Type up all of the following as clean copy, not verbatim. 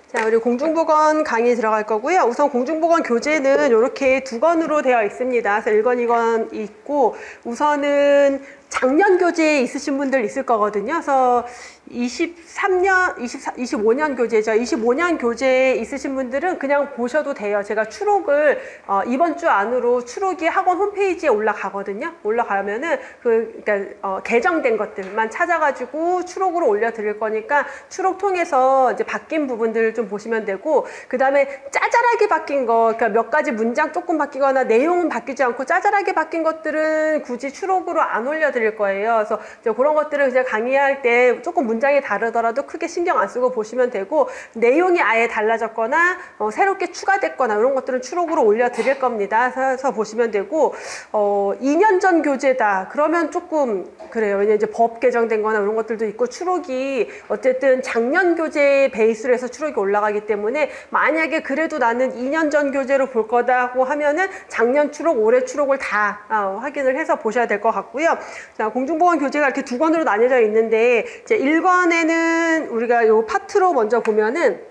자, 우리 공중보건 강의 들어갈 거고요. 우선 공중보건 교재는 이렇게 두 권으로 되어 있습니다. 그래서 1권, 2권 있고, 우선은 작년 교재에 있으신 분들 있을 거거든요. 그래서 25년 교재죠. 25년 교재에 있으신 분들은 그냥 보셔도 돼요. 제가 추록을 이번 주 안으로 추록이 학원 홈페이지에 올라가거든요. 올라가면은 그러니까 개정된 것들만 찾아가지고 추록으로 올려드릴 거니까 추록 통해서 이제 바뀐 부분들을 좀 보시면 되고, 그 다음에 짜잘하게 바뀐 거, 그러니까 몇 가지 문장 조금 바뀌거나 내용은 바뀌지 않고 짜잘하게 바뀐 것들은 굳이 추록으로 안 올려드릴 거예요. 그래서 이제 그런 것들을 이제 강의할 때 조금 문장이 다르더라도 크게 신경 안 쓰고 보시면 되고, 내용이 아예 달라졌거나 새롭게 추가됐거나 이런 것들은 추록으로 올려드릴 겁니다. 그래서 보시면 되고, 2년 전 교재다 그러면 조금 그래요. 왜냐면 이제 법 개정된 거나 이런 것들도 있고, 추록이 어쨌든 작년 교재 베이스로 해서 추록이 올라가기 때문에, 만약에 그래도 나는 2년 전 교재로 볼 거다고 하면은 작년 추록, 올해 추록을 다 확인을 해서 보셔야 될 것 같고요. 자, 공중보건 교재가 이렇게 두 권으로 나뉘어져 있는데, 이제 1권에는 우리가 요 파트로 먼저 보면은,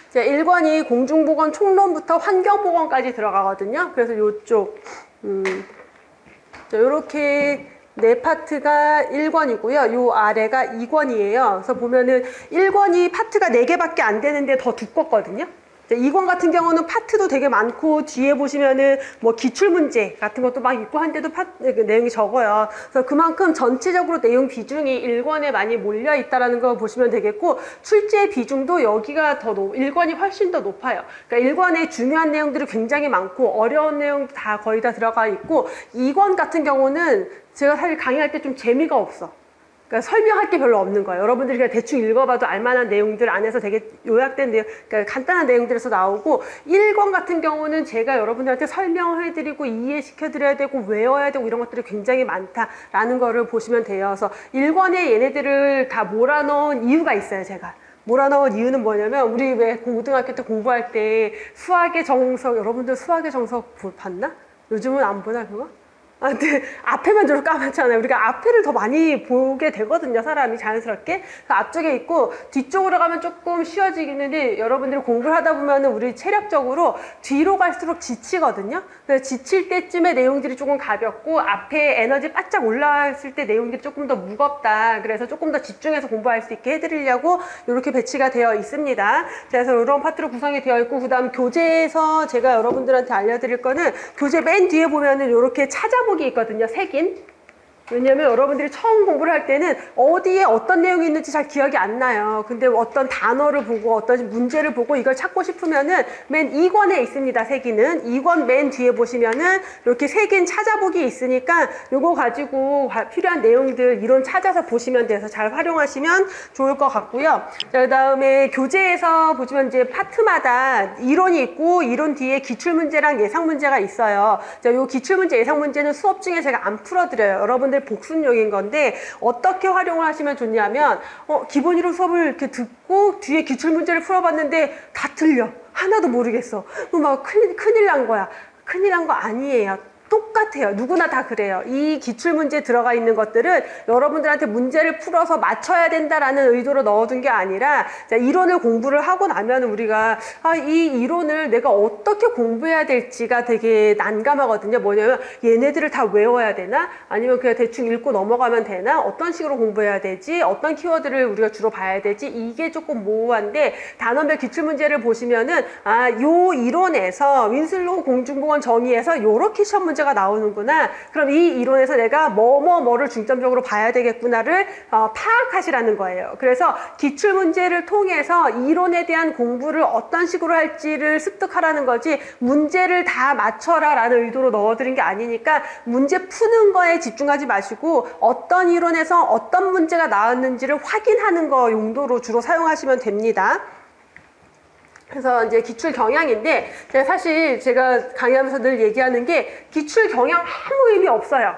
이제 1권이 공중보건 총론부터 환경보건까지 들어가거든요. 그래서 요쪽 요렇게 네 파트가 1권이고요. 요 아래가 2권이에요. 그래서 보면은 1권이 파트가 4개밖에 안 되는데 더 두껍거든요. 2권 같은 경우는 파트도 되게 많고, 뒤에 보시면은 뭐 기출문제 같은 것도 막 있고 한데도 내용이 적어요. 그래서 그만큼 전체적으로 내용 비중이 1권에 많이 몰려 있다라는 거 보시면 되겠고, 출제 비중도 여기가 더 1권이 훨씬 더 높아요. 그러니까 1권에 중요한 내용들이 굉장히 많고 어려운 내용 다 거의 다 들어가 있고, 2권 같은 경우는 제가 사실 강의할 때 좀 재미가 없어. 그러니까 설명할 게 별로 없는 거예요. 여러분들이 그냥 대충 읽어봐도 알만한 내용들 안에서 되게 요약된 내용, 그러니까 간단한 내용들에서 나오고, 1권 같은 경우는 제가 여러분들한테 설명해드리고 이해시켜드려야 되고 외워야 되고 이런 것들이 굉장히 많다라는 거를 보시면 돼요. 그래서 1권에 얘네들을 다 몰아넣은 이유가 있어요, 제가. 몰아넣은 이유는 뭐냐면, 우리 왜 고등학교 때 공부할 때 수학의 정석, 여러분들 수학의 정석 봤나? 요즘은 안 보나 그거? 근데 앞에만 좀 까맣잖아요. 우리가 앞에를 더 많이 보게 되거든요, 사람이 자연스럽게. 앞쪽에 있고 뒤쪽으로 가면 조금 쉬워지겠는데, 여러분들이 공부를 하다 보면은 우리 체력적으로 뒤로 갈수록 지치거든요. 그래서 지칠 때쯤에 내용들이 조금 가볍고, 앞에 에너지 바짝 올라왔을 때 내용들이 조금 더 무겁다. 그래서 조금 더 집중해서 공부할 수 있게 해드리려고 이렇게 배치가 되어 있습니다. 그래서 이런 파트로 구성이 되어 있고, 그 다음 교재에서 제가 여러분들한테 알려드릴 거는, 교재 맨 뒤에 보면은 이렇게 찾아보기 있거든요, 색인. 왜냐면 여러분들이 처음 공부를 할 때는 어디에 어떤 내용이 있는지 잘 기억이 안 나요. 근데 어떤 단어를 보고 어떤 문제를 보고 이걸 찾고 싶으면은 맨 2권에 있습니다, 색인은. 2권 맨 뒤에 보시면은 이렇게 색인 찾아보기 있으니까 요거 가지고 필요한 내용들 이론 찾아서 보시면 돼서 잘 활용하시면 좋을 것 같고요. 자, 그 다음에 교재에서 보시면 이제 파트마다 이론이 있고, 이론 뒤에 기출문제랑 예상문제가 있어요. 자, 요 기출문제, 예상문제는 수업 중에 제가 안 풀어드려요. 여러분들 복습용인 건데, 어떻게 활용을 하시면 좋냐면, 기본 이론 수업을 이렇게 듣고 뒤에 기출문제를 풀어봤는데 다 틀려. 하나도 모르겠어. 그럼 막 큰일 난 거야. 큰일 난 거 아니에요. 똑같아요. 누구나 다 그래요. 이 기출문제에 들어가 있는 것들은 여러분들한테 문제를 풀어서 맞춰야 된다라는 의도로 넣어둔 게 아니라, 자, 이론을 공부를 하고 나면 우리가 이 이론을 내가 어떻게 공부해야 될지가 되게 난감하거든요. 뭐냐면 얘네들을 다 외워야 되나? 아니면 그냥 대충 읽고 넘어가면 되나? 어떤 식으로 공부해야 되지? 어떤 키워드를 우리가 주로 봐야 되지? 이게 조금 모호한데, 단원별 기출문제를 보시면은 요 이론에서 윈슬로우 공중보건 정의에서 요렇게 시험 문제 가 나오는구나. 그럼 이 이론에서 내가 뭐를 중점적으로 봐야 되겠구나를 파악하시라는 거예요. 그래서 기출문제를 통해서 이론에 대한 공부를 어떤 식으로 할지를 습득하라는 거지, 문제를 다 맞춰라 라는 의도로 넣어드린 게 아니니까, 문제 푸는 거에 집중하지 마시고 어떤 이론에서 어떤 문제가 나왔는지를 확인하는 거 용도로 주로 사용하시면 됩니다. 그래서 이제 기출 경향인데, 사실 제가 강의하면서 늘 얘기하는 게, 기출 경향 아무 의미 없어요.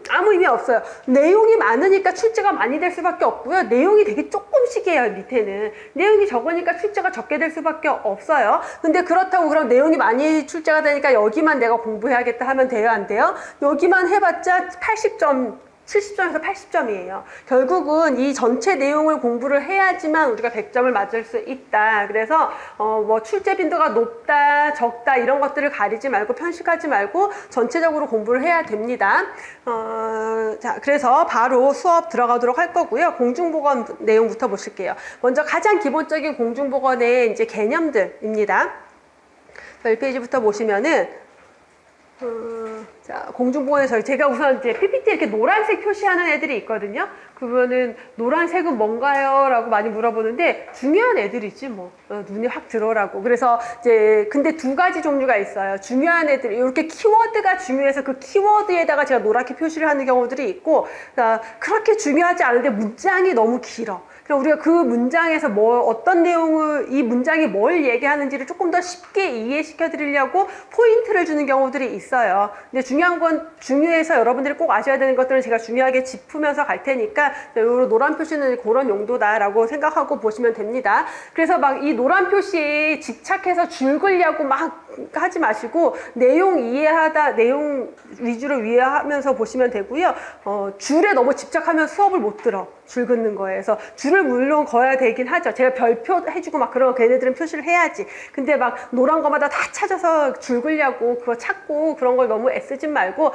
아무 의미 없어요. 내용이 많으니까 출제가 많이 될 수밖에 없고요. 내용이 되게 조금씩이에요, 밑에는. 내용이 적으니까 출제가 적게 될 수밖에 없어요. 근데 그렇다고 그럼 내용이 많이 출제가 되니까 여기만 내가 공부해야겠다 하면 돼요, 안 돼요? 여기만 해봤자 80점 70점에서 80점이에요. 결국은 이 전체 내용을 공부를 해야지만 우리가 100점을 맞을 수 있다. 그래서 뭐 출제 빈도가 높다, 적다 이런 것들을 가리지 말고 편식하지 말고 전체적으로 공부를 해야 됩니다. 자, 그래서 바로 수업 들어가도록 할 거고요. 공중보건 내용부터 보실게요. 먼저 가장 기본적인 공중보건의 이제 개념들입니다. 1페이지부터 보시면은 자, 공중보건에서 제가 우선 이제 PPT 이렇게 노란색 표시하는 애들이 있거든요. 그러면은 노란색은 뭔가요? 라고 많이 물어보는데 중요한 애들이지 뭐 눈이 확 들어오라고. 그래서 이제 근데 두 가지 종류가 있어요. 중요한 애들 이렇게 키워드가 중요해서 그 키워드에다가 제가 노랗게 표시를 하는 경우들이 있고 그렇게 중요하지 않은데 문장이 너무 길어. 그럼 우리가 그 문장에서 어떤 내용을, 이 문장이 뭘 얘기하는지를 조금 더 쉽게 이해시켜 드리려고 포인트를 주는 경우들이 있어요. 근데 중요한 건 중요해서 여러분들이 꼭 아셔야 되는 것들은 제가 중요하게 짚으면서 갈 테니까 요 노란 표시는 그런 용도다라고 생각하고 보시면 됩니다. 그래서 막 이 노란 표시에 집착해서 줄 긋려고 막 하지 마시고 내용 위주로 이해하면서 보시면 되고요. 줄에 너무 집착하면 수업을 못 들어. 줄 긋는 거예요. 그래서 줄을 물론 그어야 되긴 하죠. 제가 별표 해주고 막 그런 걔네들은 표시를 해야지. 근데 막 노란 거마다 다 찾아서 줄 긋려고 그거 찾고 그런 걸 너무 애쓰지 말고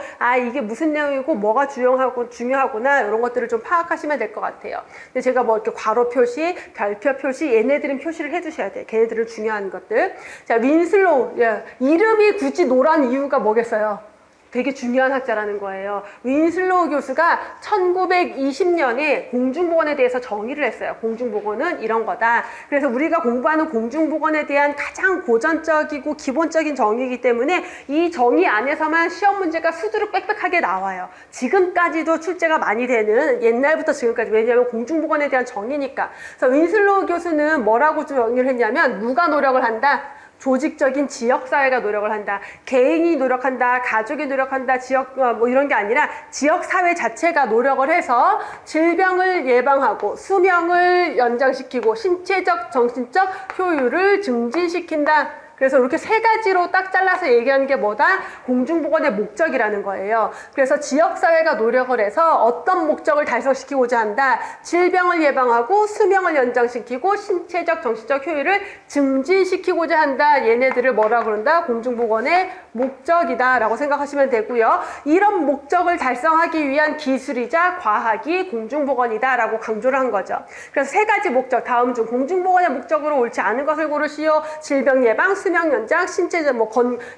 이게 무슨 내용이고 뭐가 중요하구나 이런 것들을 좀 파악하시면 될 것 같아요. 근데 제가 뭐 이렇게 괄호 표시, 별표 표시 얘네들은 표시를 해주셔야 돼요. 걔네들은 중요한 것들. 자, 윈슬로우 이름이 굳이 노란 이유가 뭐겠어요? 되게 중요한 학자라는 거예요. 윈슬로우 교수가 1920년에 공중보건에 대해서 정의를 했어요. 공중보건은 이런 거다. 그래서 우리가 공부하는 공중보건에 대한 가장 고전적이고 기본적인 정의이기 때문에 이 정의 안에서만 시험 문제가 수두룩 빽빽하게 나와요. 지금까지도 출제가 많이 되는 옛날부터 지금까지. 왜냐하면 공중보건에 대한 정의니까. 그래서 윈슬로우 교수는 뭐라고 정의를 했냐면 누가 노력을 한다? 조직적인 지역사회가 노력을 한다. 개인이 노력한다. 가족이 노력한다. 지역 뭐 이런 게 아니라 지역사회 자체가 노력을 해서 질병을 예방하고 수명을 연장시키고 신체적, 정신적 효율을 증진시킨다. 그래서 이렇게 세 가지로 딱 잘라서 얘기하는 게 뭐다? 공중보건의 목적이라는 거예요. 그래서 지역사회가 노력을 해서 어떤 목적을 달성시키고자 한다? 질병을 예방하고 수명을 연장시키고 신체적, 정신적 효율을 증진시키고자 한다. 얘네들을 뭐라 그런다? 공중보건의 목적이다 라고 생각하시면 되고요. 이런 목적을 달성하기 위한 기술이자 과학이 공중보건이다 라고 강조를 한 거죠. 그래서 세 가지 목적, 다음 중 공중보건의 목적으로 옳지 않은 것을 고르시오. 질병 예방, 수명 연장, 신체적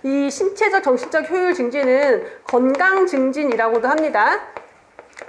이 신체적 정신적 효율 증진은 건강 증진이라고도 합니다.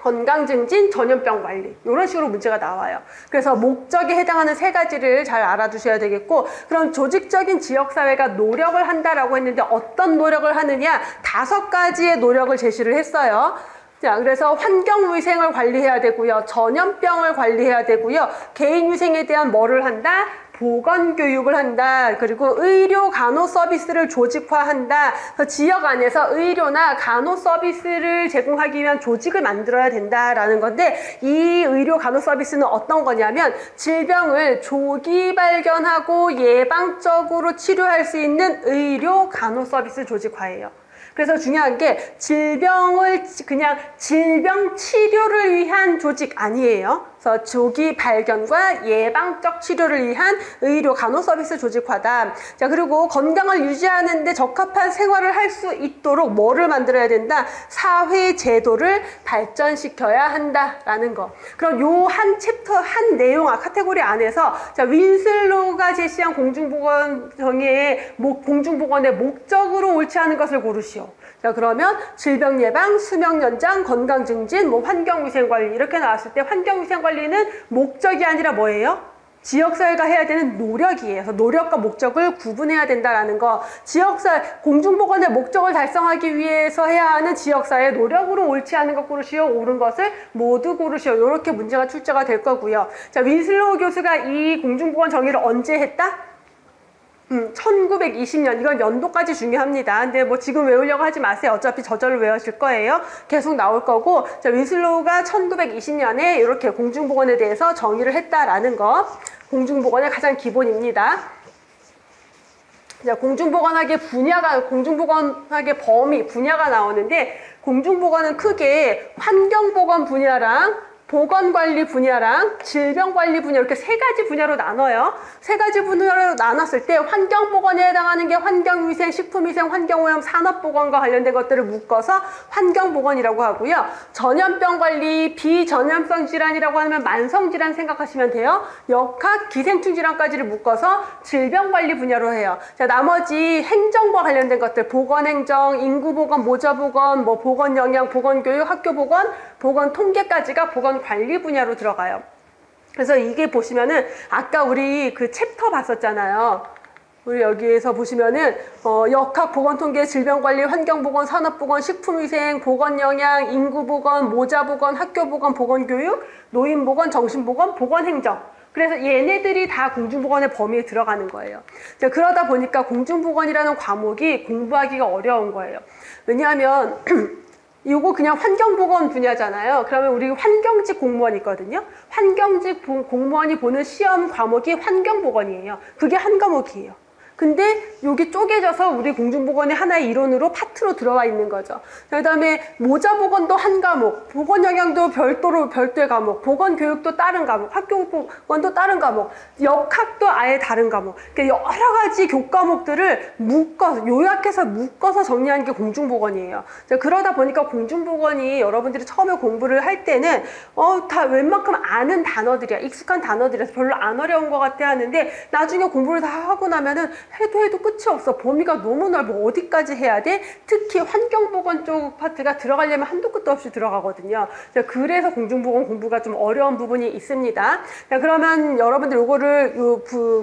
건강 증진, 전염병 관리 이런 식으로 문제가 나와요. 그래서 목적에 해당하는 세 가지를 잘 알아두셔야 되겠고, 그럼 조직적인 지역사회가 노력을 한다라고 했는데 어떤 노력을 하느냐? 5가지의 노력을 제시를 했어요. 자, 그래서 환경위생을 관리해야 되고요. 전염병을 관리해야 되고요. 개인위생에 대한 뭐를 한다? 보건교육을 한다. 그리고 의료 간호 서비스를 조직화한다. 지역 안에서 의료나 간호 서비스를 제공하기 위한 조직을 만들어야 된다라는 건데, 이 의료 간호 서비스는 어떤 거냐면 질병을 조기 발견하고 예방적으로 치료할 수 있는 의료 간호 서비스 조직화예요. 그래서 중요한 게 질병을 그냥 질병 치료를 위한 조직 아니에요. 그래서 조기 발견과 예방적 치료를 위한 의료 간호 서비스 조직화다. 자, 그리고 건강을 유지하는 데 적합한 생활을 할 수 있도록 뭐를 만들어야 된다? 사회 제도를 발전시켜야 한다라는 거. 그럼 요 한 챕터, 한 내용, 카테고리 안에서 자, 윈슬로우가 제시한 공중보건 정의의 공중보건의 목적으로 옳지 않은 것을 고르시오. 자, 그러면 질병 예방, 수명 연장, 건강 증진, 환경위생 관리 이렇게 나왔을 때 환경위생 관리는 목적이 아니라 뭐예요? 지역사회가 해야 되는 노력이에요. 그래서 노력과 목적을 구분해야 된다라는 거. 지역사회, 공중보건의 목적을 달성하기 위해서 해야 하는 지역사회의 노력으로 옳지 않은 것 고르시오. 옳은 것을 모두 고르시오. 이렇게 문제가 출제가 될 거고요. 자, 윈슬로우 교수가 이 공중보건 정의를 언제 했다? 1920년. 이건 연도까지 중요합니다. 근데 뭐 지금 외우려고 하지 마세요. 어차피 저절로 외우실 거예요. 계속 나올 거고. 자, 윈슬로우가 1920년에 이렇게 공중보건에 대해서 정의를 했다라는 거. 공중보건의 가장 기본입니다. 자, 공중보건학의 범위, 분야가 나오는데 공중보건은 크게 환경보건 분야랑 보건관리 분야랑 질병관리 분야 이렇게 세 가지 분야로 나눠요. 세 가지 분야로 나눴을 때 환경보건에 해당하는 게 환경위생, 식품위생, 환경오염, 산업보건과 관련된 것들을 묶어서 환경보건이라고 하고요. 전염병관리, 비전염성 질환이라고 하면 만성질환 생각하시면 돼요. 역학, 기생충 질환까지를 묶어서 질병관리 분야로 해요. 자, 나머지 행정과 관련된 것들, 보건행정, 인구보건, 모자보건, 뭐 보건영양, 보건교육, 학교보건, 보건통계까지가 보건관리 분야로 들어가요. 그래서 이게 보시면은 아까 우리 그 챕터 봤었잖아요. 우리 여기에서 보시면은 역학, 보건통계, 질병관리, 환경보건, 산업보건, 식품위생, 보건영양, 인구보건, 모자보건, 학교보건, 보건교육, 노인보건, 정신보건, 보건행정. 그래서 얘네들이 다 공중보건의 범위에 들어가는 거예요. 그러다 보니까 공중보건이라는 과목이 공부하기가 어려운 거예요. 왜냐하면 이거 그냥 환경보건 분야잖아요. 그러면 우리 환경직 공무원이 있거든요. 환경직 공무원이 보는 시험 과목이 환경보건이에요. 그게 한 과목이에요. 근데 여기 쪼개져서 우리 공중보건의 하나의 이론으로 파트로 들어와 있는 거죠. 그 다음에 모자보건도 한 과목, 보건영양도 별도의 과목, 보건교육도 다른 과목, 학교보건도 다른 과목, 역학도 아예 다른 과목. 그러니까 여러 가지 교과목들을 요약해서 묶어서 정리하는 게 공중보건이에요. 그러다 보니까 공중보건이 여러분들이 처음에 공부를 할 때는 다 웬만큼 아는 단어들이야. 익숙한 단어들이라서 별로 안 어려운 것 같아 하는데 나중에 공부를 다 하고 나면은 해도 끝이 없어. 범위가 너무 넓어. 어디까지 해야 돼? 특히 환경보건 쪽 파트가 들어가려면 한도 끝도 없이 들어가거든요. 그래서 공중보건 공부가 좀 어려운 부분이 있습니다. 그러면 여러분들 요거를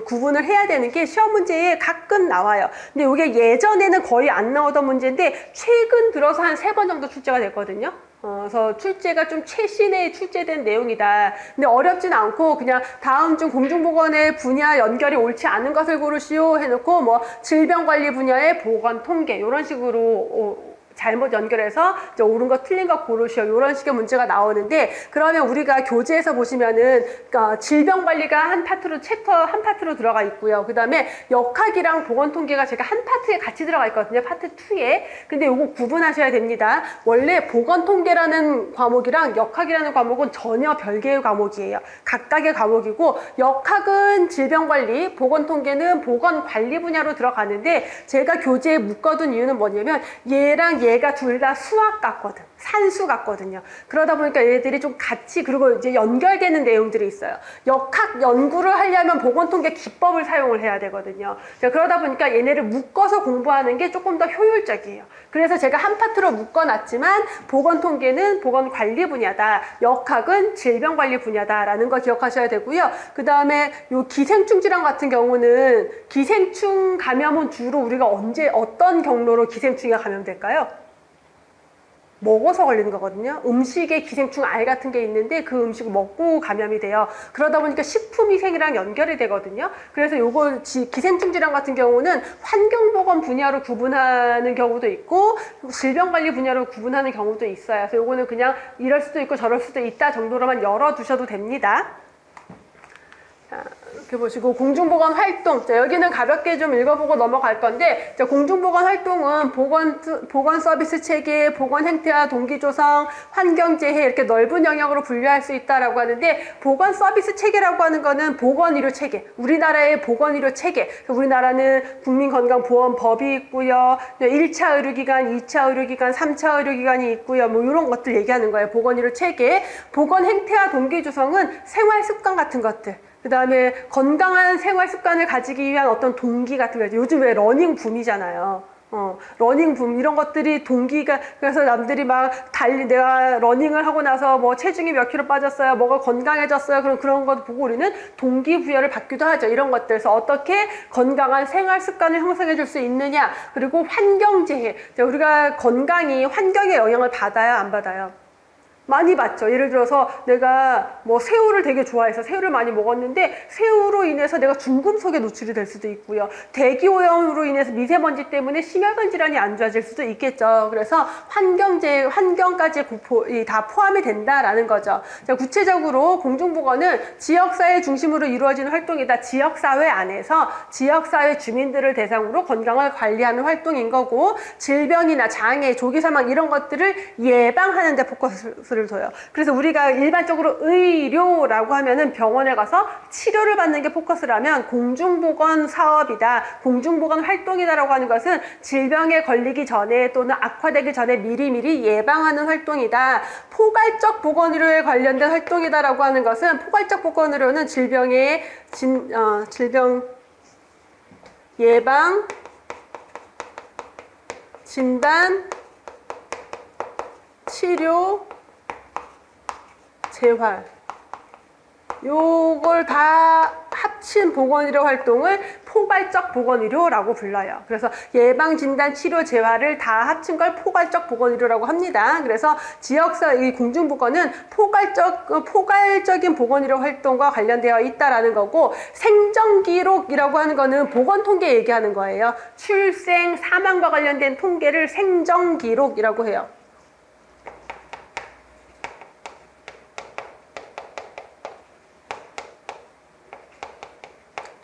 구분을 해야 되는 게 시험 문제에 가끔 나와요. 근데 이게 예전에는 거의 안 나오던 문제인데 최근 들어서 한 3번 정도 출제가 됐거든요. 그래서 출제가 좀 최신에 출제된 내용이다. 근데 어렵진 않고 그냥 다음 중 공중보건의 분야 연결이 옳지 않은 것을 고르시오 해놓고 뭐 질병관리 분야의 보건 통계 이런 식으로 잘못 연결해서 이제 옳은 거 틀린 거 고르시오 이런 식의 문제가 나오는데 그러면 우리가 교재에서 보시면은 질병관리가 한 파트로 챕터 한 파트로 들어가 있고요. 그 다음에 역학이랑 보건통계가 제가 한 파트에 같이 들어가 있거든요. 파트 2에. 근데 요거 구분하셔야 됩니다. 원래 보건통계라는 과목이랑 역학이라는 과목은 전혀 별개의 과목이에요. 각각의 과목이고 역학은 질병관리, 보건통계는 보건관리 분야로 들어가는데 제가 교재에 묶어둔 이유는 뭐냐면 얘랑 얘가 둘 다 수학 같거든. 산수 같거든요. 그러다 보니까 얘들이 좀 같이 그리고 이제 연결되는 내용들이 있어요. 역학 연구를 하려면 보건통계 기법을 사용을 해야 되거든요. 그러다 보니까 얘네를 묶어서 공부하는 게 조금 더 효율적이에요. 그래서 제가 한 파트로 묶어놨지만 보건통계는 보건관리 분야다. 역학은 질병관리 분야다라는 거 기억하셔야 되고요. 그 다음에 요 기생충 질환 같은 경우는 기생충 감염은 주로 우리가 어떤 경로로 기생충이 감염될까요? 먹어서 걸리는 거거든요. 음식에 기생충 알 같은 게 있는데 그 음식을 먹고 감염이 돼요. 그러다 보니까 식품위생이랑 연결이 되거든요. 그래서 요거 기생충 질환 같은 경우는 환경보건 분야로 구분하는 경우도 있고 질병관리 분야로 구분하는 경우도 있어요. 그래서 요거는 그냥 이럴 수도 있고 저럴 수도 있다 정도로만 열어두셔도 됩니다. 자, 이렇게 보시고 공중보건 활동. 자, 여기는 가볍게 좀 읽어보고 넘어갈 건데 자, 공중보건 활동은 보건 서비스 체계, 보건 행태와 동기 조성, 환경 재해 이렇게 넓은 영역으로 분류할 수 있다라고 하는데 보건 서비스 체계라고 하는 거는 보건 의료 체계. 우리나라의 보건 의료 체계. 우리나라는 국민건강보험법이 있고요. 1차 의료기관, 2차 의료기관, 3차 의료기관이 있고요. 뭐 이런 것들 얘기하는 거예요. 보건 의료 체계. 보건 행태와 동기 조성은 생활 습관 같은 것들. 그 다음에 건강한 생활 습관을 가지기 위한 어떤 동기 같은 거. 요즘 왜 러닝 붐이잖아요. 러닝 붐 이런 것들이 동기가 그래서 남들이 막 내가 러닝을 하고 나서 뭐 체중이 몇 킬로 빠졌어요. 뭐가 건강해졌어요. 그런 거 보고 우리는 동기부여를 받기도 하죠. 이런 것들에서 어떻게 건강한 생활 습관을 형성해 줄 수 있느냐. 그리고 환경재해. 우리가 건강이 환경의 영향을 받아요, 안 받아요? 많이 받죠. 예를 들어서 내가 뭐 새우를 되게 좋아해서 새우를 많이 먹었는데 새우로 인해서 내가 중금속에 노출이 될 수도 있고요. 대기오염으로 인해서 미세먼지 때문에 심혈관 질환이 안 좋아질 수도 있겠죠. 그래서 환경까지 다 포함이 된다라는 거죠. 자, 구체적으로 공중보건은 지역사회 중심으로 이루어지는 활동이다. 지역사회 안에서 지역사회 주민들을 대상으로 건강을 관리하는 활동인 거고, 질병이나 장애, 조기사망 이런 것들을 예방하는 데 포커스를 둬요. 그래서 우리가 일반적으로 의료라고 하면은 병원에 가서 치료를 받는 게 포커스라면, 공중보건 사업이다, 공중보건 활동이다라고 하는 것은 질병에 걸리기 전에 또는 악화되기 전에 미리미리 예방하는 활동이다. 포괄적 보건의료에 관련된 활동이다라고 하는 것은, 포괄적 보건의료는 질병 예방, 진단, 치료, 재활, 요걸 다 합친 보건의료 활동을 포괄적 보건의료라고 불러요. 그래서 예방, 진단, 치료, 재활을 다 합친 걸 포괄적 보건의료라고 합니다. 그래서 이 공중보건은 포괄적인 보건의료 활동과 관련되어 있다라는 거고, 생정기록이라고 하는 거는 보건통계 얘기하는 거예요. 출생, 사망과 관련된 통계를 생정기록이라고 해요.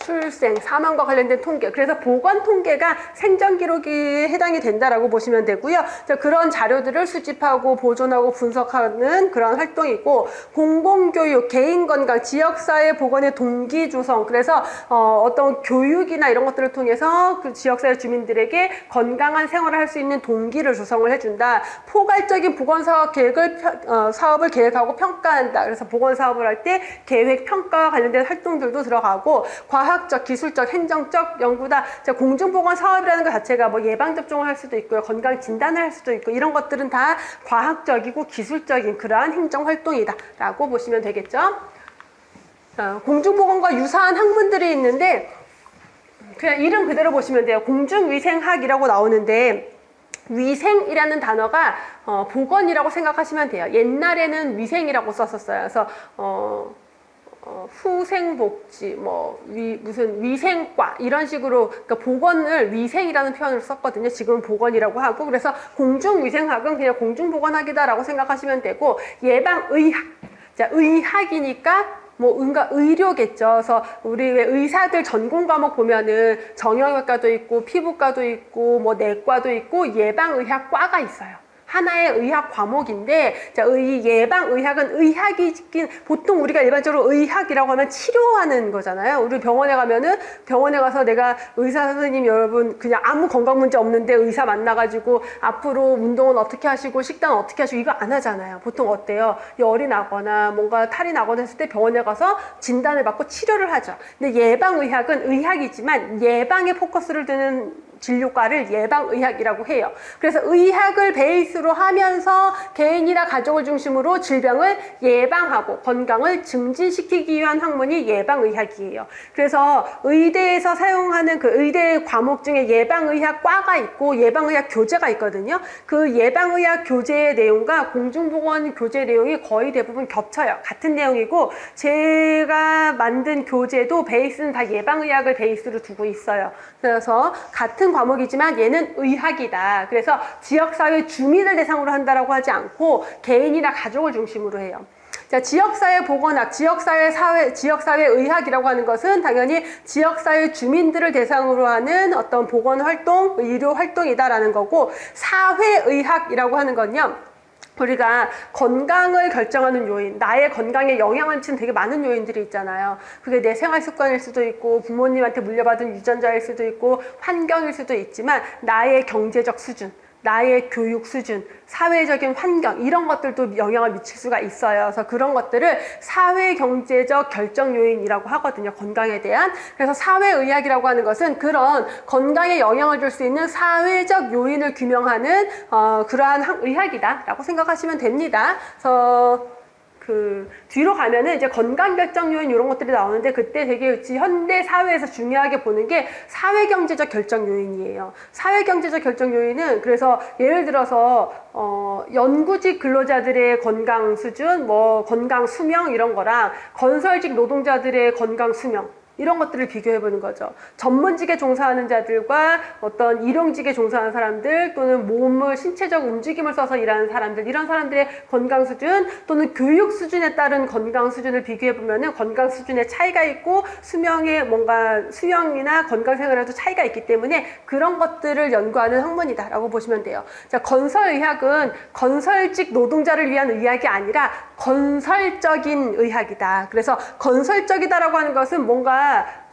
출생, 사망과 관련된 통계. 그래서 보건 통계가 생전 기록에 해당이 된다라고 보시면 되고요. 그런 자료들을 수집하고 보존하고 분석하는 그런 활동이고, 공공교육, 개인건강, 지역사회 보건의 동기 조성. 그래서 어떤 교육이나 이런 것들을 통해서 그 지역사회 주민들에게 건강한 생활을 할 수 있는 동기를 조성을 해준다. 포괄적인 보건사업 사업을 계획하고 평가한다. 그래서 보건사업을 할 때 계획, 평가와 관련된 활동들도 들어가고, 과학적, 기술적, 행정적 연구다. 공중보건 사업이라는 것 자체가 뭐 예방접종을 할 수도 있고요, 건강 진단을 할 수도 있고, 이런 것들은 다 과학적이고 기술적인 그러한 행정활동이다 라고 보시면 되겠죠. 공중보건과 유사한 학문들이 있는데, 그냥 이름 그대로 보시면 돼요. 공중위생학이라고 나오는데, 위생이라는 단어가 보건이라고 생각하시면 돼요. 옛날에는 위생이라고 썼었어요. 그래서 후생복지, 무슨 위생과 이런 식으로, 그러니까 보건을 위생이라는 표현을 썼거든요. 지금은 보건이라고 하고, 그래서 공중위생학은 그냥 공중보건학이다라고 생각하시면 되고, 예방의학, 자, 의학이니까 의료겠죠. 그래서 우리 왜 의사들 전공 과목 보면은 정형외과도 있고, 피부과도 있고, 내과도 있고, 예방의학과가 있어요. 하나의 의학 과목인데, 예방의학은 의학이긴, 보통 우리가 일반적으로 의학이라고 하면 치료하는 거잖아요. 우리 병원에 가서 내가 의사 선생님 여러분 그냥 아무 건강 문제 없는데 의사 만나가지고 앞으로 운동은 어떻게 하시고 식단은 어떻게 하시고 이거 안 하잖아요. 보통 어때요? 열이 나거나 뭔가 탈이 나거나 했을 때 병원에 가서 진단을 받고 치료를 하죠. 근데 예방의학은 의학이지만 예방에 포커스를 두는 진료과를 예방의학이라고 해요. 그래서 의학을 베이스로 하면서 개인이나 가족을 중심으로 질병을 예방하고 건강을 증진시키기 위한 학문이 예방의학이에요. 그래서 의대에서 사용하는 그 의대 과목 중에 예방의학과가 있고 예방의학 교재가 있거든요. 그 예방의학 교재의 내용과 공중보건 교재 내용이 거의 대부분 겹쳐요. 같은 내용이고, 제가 만든 교재도 베이스는 다 예방의학을 베이스로 두고 있어요. 그래서 같은 과목이지만 얘는 의학이다. 그래서 지역사회 주민을 대상으로 한다라고 하지 않고 개인이나 가족을 중심으로 해요. 자, 지역사회 보건학, 지역사회 의학이라고 하는 것은 당연히 지역사회 주민들을 대상으로 하는 어떤 보건활동, 의료활동이다라는 거고, 사회의학이라고 하는 건요, 우리가 건강을 결정하는 요인, 나의 건강에 영향을 미치는 되게 많은 요인들이 있잖아요. 그게 내 생활 습관일 수도 있고, 부모님한테 물려받은 유전자일 수도 있고, 환경일 수도 있지만, 나의 경제적 수준, 나의 교육 수준, 사회적인 환경, 이런 것들도 영향을 미칠 수가 있어요. 그래서 그런 것들을 사회경제적 결정 요인이라고 하거든요, 건강에 대한. 그래서 사회의학이라고 하는 것은 그런 건강에 영향을 줄 수 있는 사회적 요인을 규명하는 그러한 의학이다 라고 생각하시면 됩니다. 그래서 그 뒤로 가면은 이제 건강 결정 요인 이런 것들이 나오는데 그때 되게 현대 사회에서 중요하게 보는 게 사회 경제적 결정 요인이에요. 사회 경제적 결정 요인은 그래서 예를 들어서 연구직 근로자들의 건강 수준, 뭐 건강 수명 이런 거랑 건설직 노동자들의 건강 수명 이런 것들을 비교해 보는 거죠. 전문직에 종사하는 자들과 어떤 일용직에 종사하는 사람들 또는 몸을 신체적 움직임을 써서 일하는 사람들 이런 사람들의 건강 수준 또는 교육 수준에 따른 건강 수준을 비교해 보면은 건강 수준에 차이가 있고 수명에 뭔가 수명이나 건강 생활에도 차이가 있기 때문에 그런 것들을 연구하는 학문이다라고 보시면 돼요. 자, 건설의학은 건설직 노동자를 위한 의학이 아니라 건설적인 의학이다. 그래서 건설적이다라고 하는 것은 뭔가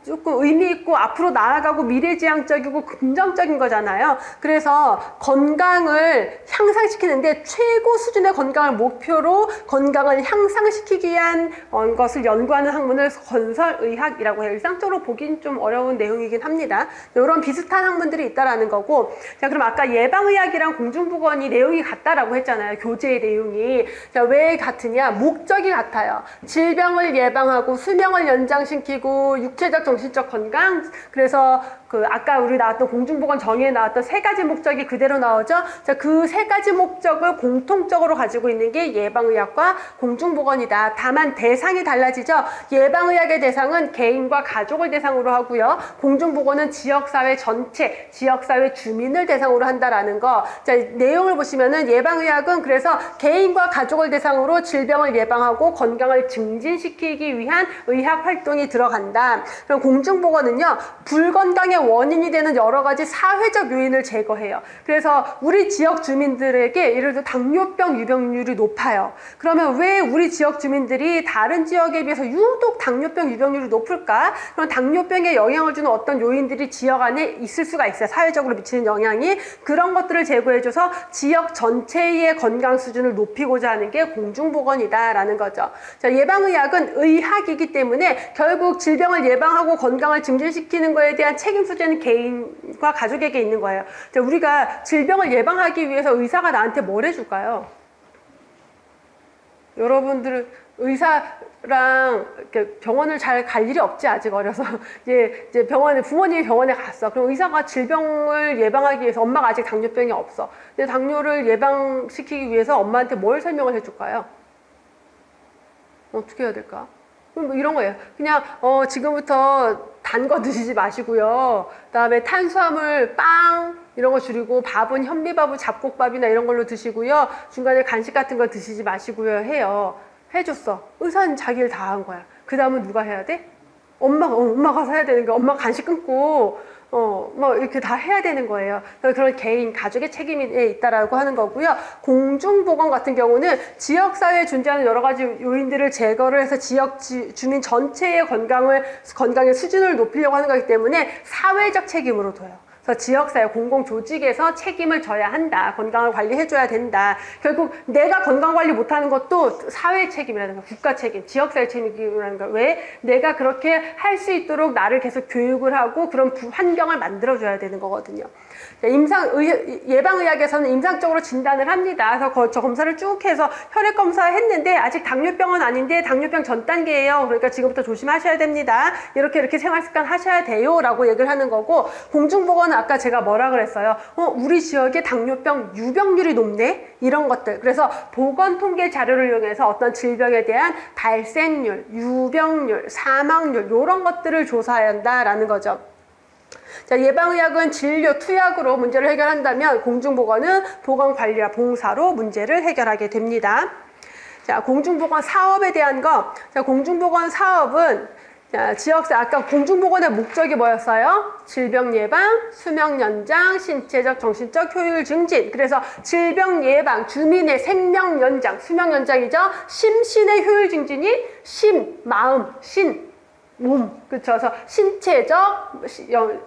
조금 의미 있고 앞으로 나아가고 미래지향적이고 긍정적인 거잖아요. 그래서 건강을 향상시키는데 최고 수준의 건강을 목표로 건강을 향상시키기 위한 것을 연구하는 학문을 건설의학이라고 해요. 일상적으로 보긴 좀 어려운 내용이긴 합니다. 이런 비슷한 학문들이 있다라는 거고, 자, 그럼 아까 예방의학이랑 공중보건이 내용이 같다라고 했잖아요. 교재의 내용이. 자, 왜 같으냐? 목적이 같아요. 질병을 예방하고 수명을 연장시키고 육체적 정신적 건강. 그래서 그 아까 우리 나왔던 공중보건 정의에 나왔던 세 가지 목적이 그대로 나오죠. 자, 그 세 가지 목적을 공통적으로 가지고 있는 게 예방의학과 공중보건이다. 다만 대상이 달라지죠. 예방의학의 대상은 개인과 가족을 대상으로 하고요. 공중보건은 지역사회 전체, 지역사회 주민을 대상으로 한다라는 거. 자, 내용을 보시면은 예방의학은 그래서 개인과 가족을 대상으로 질병을 예방하고 건강을 증진시키기 위한 의학 활동이 들어간다. 그럼 공중보건은요, 불건강의 원인이 되는 여러 가지 사회적 요인을 제거해요. 그래서 우리 지역 주민들에게 예를 들어 당뇨병 유병률이 높아요. 그러면 왜 우리 지역 주민들이 다른 지역에 비해서 유독 당뇨병 유병률이 높을까? 그럼 당뇨병에 영향을 주는 어떤 요인들이 지역 안에 있을 수가 있어요. 사회적으로 미치는 영향이. 그런 것들을 제거해줘서 지역 전체의 건강 수준을 높이고자 하는 게 공중보건이다라는 거죠. 자, 예방의학은 의학이기 때문에 결국 질병을 예방하고 건강을 증진시키는 거에 대한 책임 소재는 개인과 가족에게 있는 거예요. 자, 우리가 질병을 예방하기 위해서 의사가 나한테 뭘 해줄까요? 여러분들은 의사랑 이렇게 병원을 잘 갈 일이 없지, 아직 어려서. 이제 부모님이 병원에 갔어. 그럼 의사가 질병을 예방하기 위해서 엄마가 아직 당뇨병이 없어. 근데 당뇨를 예방시키기 위해서 엄마한테 뭘 설명을 해줄까요? 어떻게 해야 될까? 뭐 이런 거예요. 그냥 지금부터 단 거 드시지 마시고요. 그다음에 탄수화물, 빵 이런 거 줄이고 밥은 현미밥을 잡곡밥이나 이런 걸로 드시고요. 중간에 간식 같은 거 드시지 마시고요 해요. 해줬어. 의사는 자기 일 다 한 거야. 그 다음은 누가 해야 돼? 엄마가 가서 해야 되는 거야. 엄마가 간식 끊고 뭐 이렇게 다 해야 되는 거예요. 그런 개인, 가족의 책임이 있다라고 하는 거고요. 공중보건 같은 경우는 지역사회에 존재하는 여러 가지 요인들을 제거를 해서 지역 주민 전체의 건강의 수준을 높이려고 하는 거기 때문에 사회적 책임으로 둬요. 그래서 지역사회, 공공조직에서 책임을 져야 한다. 건강을 관리해줘야 된다. 결국 내가 건강관리 못하는 것도 사회 책임이라는 거, 국가 책임, 지역사회 책임이라는 거. 왜? 내가 그렇게 할 수 있도록 나를 계속 교육을 하고 그런 환경을 만들어줘야 되는 거거든요. 예방의학에서는 임상적으로 진단을 합니다. 그래서 저 검사를 쭉 해서 혈액 검사했는데 아직 당뇨병은 아닌데 당뇨병 전 단계예요. 그러니까 지금부터 조심하셔야 됩니다. 이렇게 생활습관 하셔야 돼요. 라고 얘기를 하는 거고, 공중보건은 아까 제가 뭐라 그랬어요? 우리 지역에 당뇨병 유병률이 높네? 이런 것들. 그래서 보건통계 자료를 이용해서 어떤 질병에 대한 발생률, 유병률, 사망률 이런 것들을 조사해야 한다라는 거죠. 자, 예방의학은 진료, 투약으로 문제를 해결한다면 공중보건은 보건관리와 봉사로 문제를 해결하게 됩니다. 자, 공중보건 사업에 대한 거. 자, 공중보건 사업은 지역사, 아까 공중보건의 목적이 뭐였어요? 질병 예방, 수명 연장, 신체적, 정신적 효율 증진. 그래서 질병 예방, 주민의 생명 연장, 수명 연장이죠. 심신의 효율 증진이 마음, 신. 몸, 그쵸. 그래서 신체적,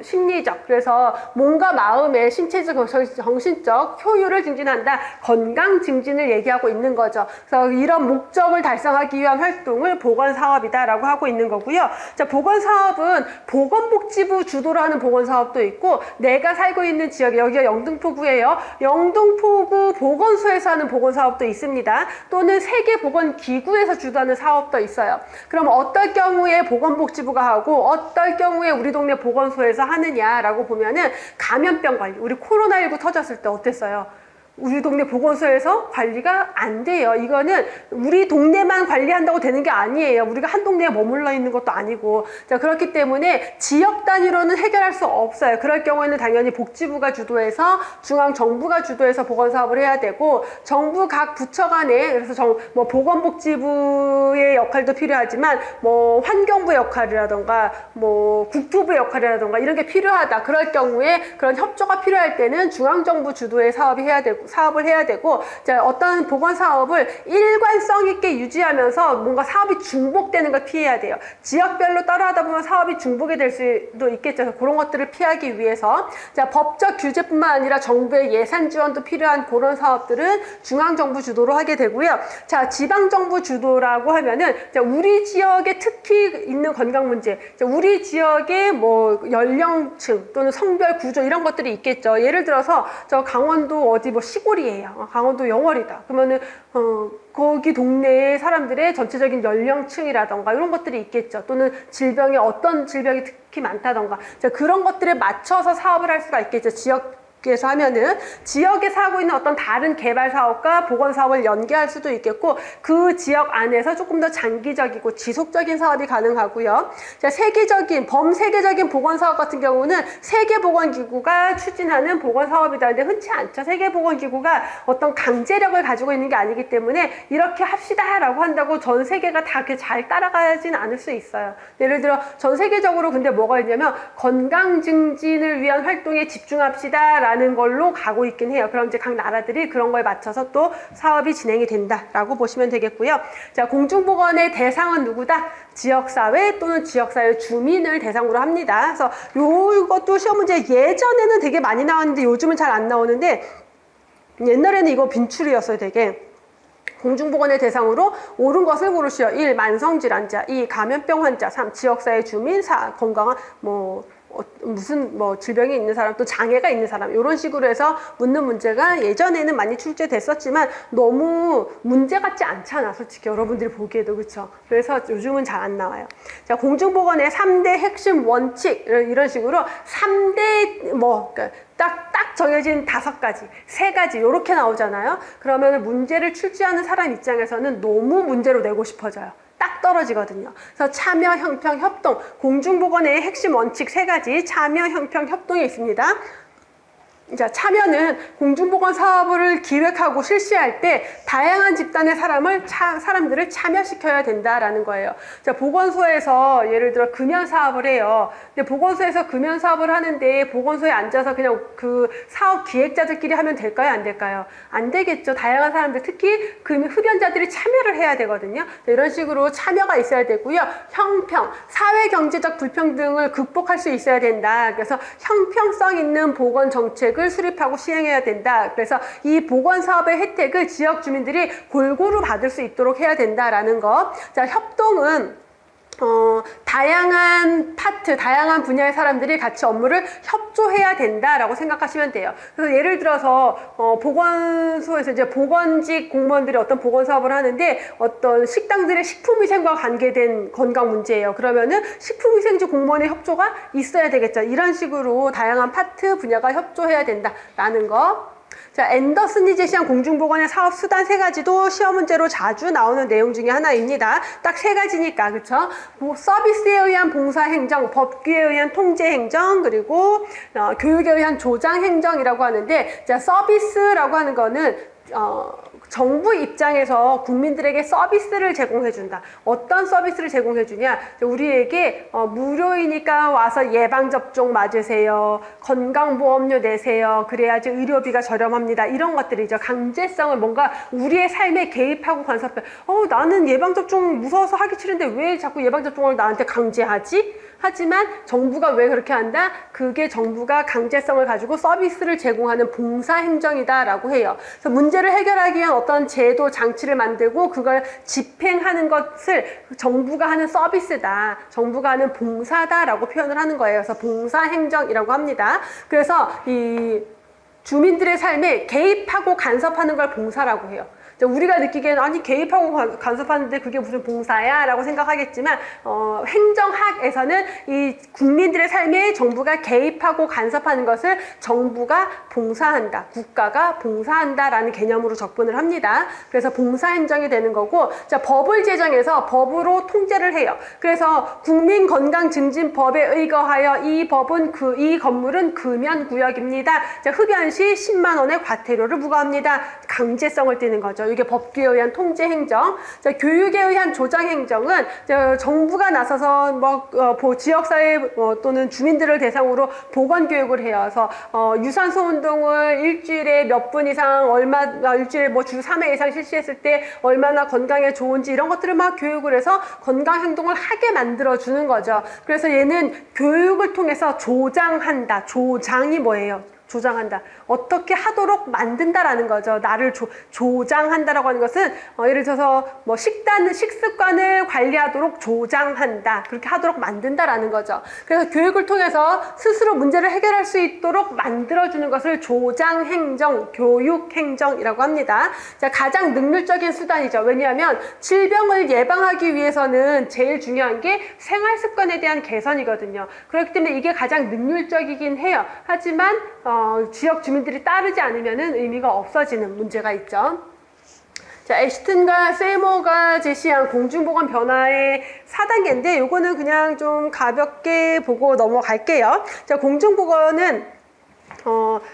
심리적. 그래서 몸과 마음의 신체적, 정신적 효율을 증진한다. 건강 증진을 얘기하고 있는 거죠. 그래서 이런 목적을 달성하기 위한 활동을 보건사업이다라고 하고 있는 거고요. 자, 보건사업은 보건복지부 주도로 하는 보건사업도 있고, 내가 살고 있는 지역, 여기가 영등포구예요. 영등포구 보건소에서 하는 보건사업도 있습니다. 또는 세계보건기구에서 주도하는 사업도 있어요. 그럼 어떨 경우에 보건복지부가 하고 어떨 경우에 우리 동네 보건소에서 하느냐라고 보면은 감염병 관리, 우리 코로나19 터졌을 때 어땠어요? 우리 동네 보건소에서 관리가 안 돼요. 이거는 우리 동네만 관리한다고 되는 게 아니에요. 우리가 한 동네에 머물러 있는 것도 아니고. 자, 그렇기 때문에 지역 단위로는 해결할 수 없어요. 그럴 경우에는 당연히 복지부가 주도해서 중앙정부가 주도해서 보건사업을 해야 되고, 정부 각 부처 간에, 그래서 뭐 보건복지부의 역할도 필요하지만 뭐 환경부 역할이라던가 뭐 국토부 역할이라던가 이런 게 필요하다. 그럴 경우에 그런 협조가 필요할 때는 중앙정부 주도의 사업을 해야 되고, 자, 어떤 보건 사업을 일관성 있게 유지하면서 뭔가 사업이 중복되는 걸 피해야 돼요. 지역별로 따라하다 보면 사업이 중복이 될 수도 있겠죠. 그런 것들을 피하기 위해서, 자, 법적 규제뿐만 아니라 정부의 예산 지원도 필요한 그런 사업들은 중앙정부 주도로 하게 되고요. 자, 지방정부 주도라고 하면은, 자, 우리 지역에 특히 있는 건강 문제, 자, 우리 지역의 뭐 연령층 또는 성별 구조 이런 것들이 있겠죠. 예를 들어서 저 강원도 어디 뭐 시골이에요. 강원도 영월이다. 그러면은 거기 동네의 사람들의 전체적인 연령층이라던가 이런 것들이 있겠죠. 또는 질병이 어떤 질병이 특히 많다던가, 자, 그런 것들에 맞춰서 사업을 할 수가 있겠죠. 지역에서 하면은 지역에서 하고 있는 어떤 다른 개발 사업과 보건 사업을 연계할 수도 있겠고, 그 지역 안에서 조금 더 장기적이고 지속적인 사업이 가능하고요. 자, 범세계적인 보건 사업 같은 경우는 세계보건기구가 추진하는 보건 사업이다. 근데 흔치 않죠. 세계보건기구가 어떤 강제력을 가지고 있는 게 아니기 때문에 이렇게 합시다라고 한다고 전 세계가 다 이렇게 잘 따라가진 않을 수 있어요. 예를 들어 전 세계적으로 근데 뭐가 있냐면 건강 증진을 위한 활동에 집중합시다 라는 걸로 가고 있긴 해요. 그럼 이제 각 나라들이 그런 거에 맞춰서 또 사업이 진행이 된다라고 보시면 되겠고요. 자, 공중보건의 대상은 누구다? 지역사회 또는 지역사회 주민을 대상으로 합니다. 그래서 이것도 시험 문제 예전에는 되게 많이 나왔는데 요즘은 잘 안 나오는데, 옛날에는 이거 빈출이었어요. 되게. 공중보건의 대상으로 옳은 것을 고르시오. 1. 만성질환자, 2. 감염병 환자, 3. 지역사회 주민, 4. 건강한 무슨 질병이 있는 사람, 또 장애가 있는 사람, 이런 식으로 해서 묻는 문제가 예전에는 많이 출제됐었지만 너무 문제 같지 않잖아, 솔직히 여러분들이 보기에도. 그렇죠? 그래서 요즘은 잘 안 나와요. 자, 공중보건의 3대 핵심 원칙, 이런 식으로 3대 딱 정해진 5가지, 3가지 이렇게 나오잖아요. 그러면 문제를 출제하는 사람 입장에서는 너무 문제로 내고 싶어져요. 딱 떨어지거든요. 그래서 참여, 형평, 협동, 공중보건의 핵심 원칙 3가지 참여, 형평, 협동이 있습니다. 자, 참여는 공중보건 사업을 기획하고 실시할 때 다양한 집단의 사람들을 참여시켜야 된다라는 거예요. 자, 보건소에서 예를 들어 금연 사업을 해요. 근데 보건소에서 금연 사업을 하는데 보건소에 앉아서 그냥 그 사업 기획자들끼리 하면 될까요? 안 될까요? 안 되겠죠. 다양한 사람들, 특히 흡연자들이 참여를 해야 되거든요. 이런 식으로 참여가 있어야 되고요. 형평, 사회경제적 불평등을 극복할 수 있어야 된다. 그래서 형평성 있는 보건 정책을 수립하고 시행해야 된다. 그래서 이 보건사업의 혜택을 지역 주민들이 골고루 받을 수 있도록 해야 된다라는 거. 자, 협동은 다양한 다양한 분야의 사람들이 같이 업무를 협조해야 된다라고 생각하시면 돼요. 그래서 예를 들어서 보건소에서 이제 보건직 공무원들이 어떤 보건 사업을 하는데 어떤 식당들의 식품위생과 관계된 건강 문제예요. 그러면은 식품위생직 공무원의 협조가 있어야 되겠죠. 이런 식으로 다양한 분야가 협조해야 된다라는 거. 자, 앤더슨이 제시한 공중보건의 사업 수단 3가지도 시험 문제로 자주 나오는 내용 중에 하나입니다. 딱 3가지니까, 그쵸? 서비스에 의한 봉사행정, 법규에 의한 통제행정, 그리고 교육에 의한 조장행정이라고 하는데, 자, 서비스라고 하는 거는 정부 입장에서 국민들에게 서비스를 제공해준다. 어떤 서비스를 제공해주냐? 우리에게 무료이니까 와서 예방접종 맞으세요. 건강보험료 내세요. 그래야지 의료비가 저렴합니다. 이런 것들이죠. 강제성을 뭔가 우리의 삶에 개입하고 간섭해. 나는 예방접종 무서워서 하기 싫은데 왜 자꾸 예방접종을 나한테 강제하지? 하지만 정부가 왜 그렇게 한다? 그게 정부가 강제성을 가지고 서비스를 제공하는 봉사행정이다라고 해요. 그래서 문제를 해결하기 위한 어떤 제도, 장치를 만들고 그걸 집행하는 것을 정부가 하는 서비스다. 정부가 하는 봉사다라고 표현을 하는 거예요. 그래서 봉사행정이라고 합니다. 그래서 이 주민들의 삶에 개입하고 간섭하는 걸 봉사라고 해요. 우리가 느끼기에는 아니 개입하고 간섭하는데 그게 무슨 봉사야? 라고 생각하겠지만 행정학에서는 이 국민들의 삶에 정부가 개입하고 간섭하는 것을 정부가 봉사한다. 국가가 봉사한다 라는 개념으로 적분을 합니다. 그래서 봉사행정이 되는 거고 자, 법을 제정해서 법으로 통제를 해요. 그래서 국민건강증진법에 의거하여 이 법은 이 건물은 금연구역입니다. 자, 흡연 시 10만 원의 과태료를 부과합니다. 강제성을 띠는 거죠. 이게 법규에 의한 통제 행정. 자, 교육에 의한 조장 행정은 정부가 나서서 지역사회 또는 주민들을 대상으로 보건 교육을 해요. 그래서 유산소 운동을 일주일에 몇 분 이상 일주일에 주 3회 이상 실시했을 때 얼마나 건강에 좋은지 이런 것들을 막 교육을 해서 건강 행동을 하게 만들어 주는 거죠. 그래서 얘는 교육을 통해서 조장한다. 조장이 뭐예요? 조장한다. 어떻게 하도록 만든다라는 거죠. 나를 조장한다라고 하는 것은 예를 들어서 식습관을 관리하도록 조장한다. 그렇게 하도록 만든다라는 거죠. 그래서 교육을 통해서 스스로 문제를 해결할 수 있도록 만들어주는 것을 조장행정, 교육행정이라고 합니다. 자, 가장 능률적인 수단이죠. 왜냐하면 질병을 예방하기 위해서는 제일 중요한 게 생활습관에 대한 개선이거든요. 그렇기 때문에 이게 가장 능률적이긴 해요. 하지만 지역 주민들이 따르지 않으면 의미가 없어지는 문제가 있죠. 자, 애쉬튼과 세이모어가 제시한 공중보건 변화의 4단계인데 요거는 그냥 좀 가볍게 보고 넘어갈게요. 자, 공중보건은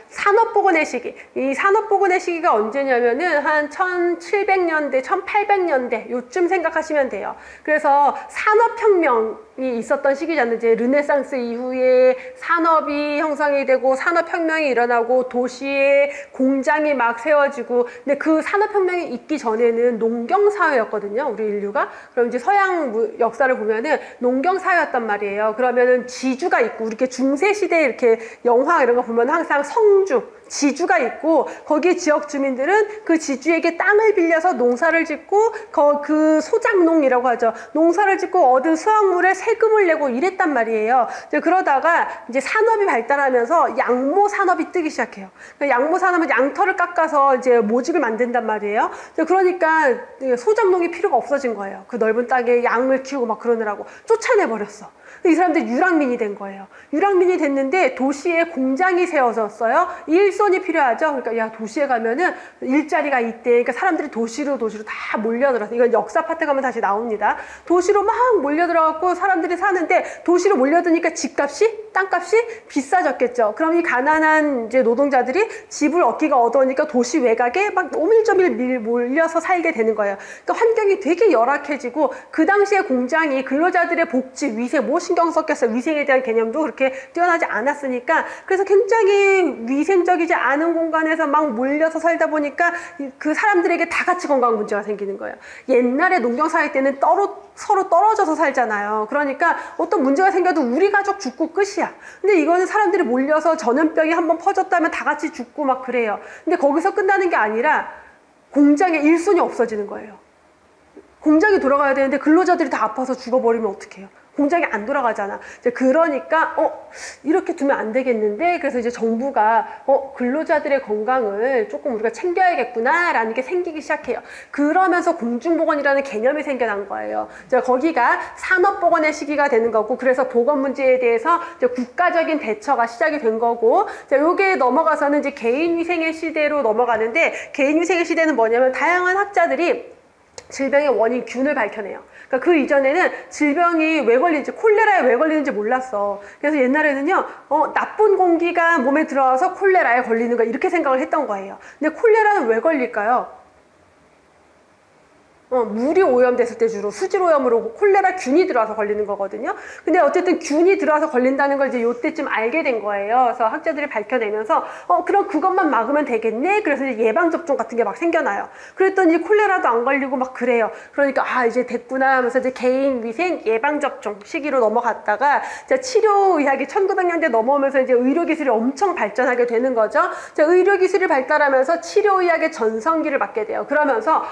산업보건의 시기. 이 산업보건의 시기가 언제냐면은 한 1700년대, 1800년대 요쯤 생각하시면 돼요. 그래서 산업혁명이 있었던 시기잖아요. 이제 르네상스 이후에 산업이 형성이 되고 산업혁명이 일어나고 도시에 공장이 막 세워지고 근데 그 산업혁명이 있기 전에는 농경사회였거든요. 우리 인류가. 그럼 이제 서양 역사를 보면은 농경사회였단 말이에요. 그러면은 지주가 있고 이렇게 중세시대 이렇게 영화 이런 거 보면 항상 성주, 지주가 있고 거기 지역 주민들은 그 지주에게 땅을 빌려서 농사를 짓고 그 소작농이라고 하죠. 농사를 짓고 얻은 수확물에 세금을 내고 이랬단 말이에요. 그러다가 이제 산업이 발달하면서 양모 산업이 뜨기 시작해요. 양모 산업은 양털을 깎아서 이제 모직을 만든단 말이에요. 그러니까 소작농이 필요가 없어진 거예요. 그 넓은 땅에 양을 키우고 막 그러느라고 쫓아내버렸어. 이 사람들 유랑민이 된 거예요. 유랑민이 됐는데 도시에 공장이 세워졌어요. 일손이 필요하죠. 그러니까 야 도시에 가면은 일자리가 있대. 그러니까 사람들이 도시로 다 몰려들어서 이건 역사 파트 가면 다시 나옵니다. 도시로 막 몰려들어갖고 사람들이 사는데 도시로 몰려드니까 집값이 땅값이 비싸졌겠죠. 그럼 이 가난한 이제 노동자들이 집을 얻기가 어려우니까 도시 외곽에 막 오밀조밀 몰려서 살게 되는 거예요. 그러니까 환경이 되게 열악해지고 그 당시에 공장이 근로자들의 복지, 위생 뭐 신경 썼겠어요. 위생에 대한 개념도 그렇게 뛰어나지 않았으니까 그래서 굉장히 위생적이지 않은 공간에서 막 몰려서 살다 보니까 그 사람들에게 다 같이 건강 문제가 생기는 거예요. 옛날에 농경사회 때는 서로 떨어져서 살잖아요. 그러니까 어떤 문제가 생겨도 우리 가족 죽고 끝이야. 근데 이거는 사람들이 몰려서 전염병이 한번 퍼졌다면 다 같이 죽고 막 그래요. 근데 거기서 끝나는 게 아니라 공장에 일손이 없어지는 거예요. 공장이 돌아가야 되는데 근로자들이 다 아파서 죽어버리면 어떡해요? 공장이 안 돌아가잖아. 이제 그러니까 이렇게 두면 안 되겠는데 그래서 이제 정부가 근로자들의 건강을 조금 우리가 챙겨야겠구나라는 게 생기기 시작해요. 그러면서 공중보건이라는 개념이 생겨난 거예요. 이제 거기가 산업보건의 시기가 되는 거고 그래서 보건 문제에 대해서 이제 국가적인 대처가 시작이 된 거고 자, 요게 넘어가서는 이제 개인위생의 시대로 넘어가는데 개인위생의 시대는 뭐냐면 다양한 학자들이 질병의 원인 균을 밝혀내요. 그러니까 그 이전에는 질병이 왜 걸리는지 콜레라에 왜 걸리는지 몰랐어. 그래서 옛날에는요 나쁜 공기가 몸에 들어와서 콜레라에 걸리는 거 이렇게 생각을 했던 거예요. 근데 콜레라는 왜 걸릴까요? 물이 오염됐을 때 주로 수질 오염으로 콜레라 균이 들어와서 걸리는 거거든요. 근데 어쨌든 균이 들어와서 걸린다는 걸 이제 요때쯤 알게 된 거예요. 그래서 학자들이 밝혀내면서 그럼 그것만 막으면 되겠네. 그래서 이제 예방접종 같은 게 막 생겨나요. 그랬더니 콜레라도 안 걸리고 막 그래요. 그러니까 이제 됐구나 하면서 이제 개인위생 예방접종 시기로 넘어갔다가 이제 치료의학이 1900년대 넘어오면서 이제 의료기술이 엄청 발전하게 되는 거죠. 의료기술이 발달하면서 치료의학의 전성기를 맞게 돼요. 그러면서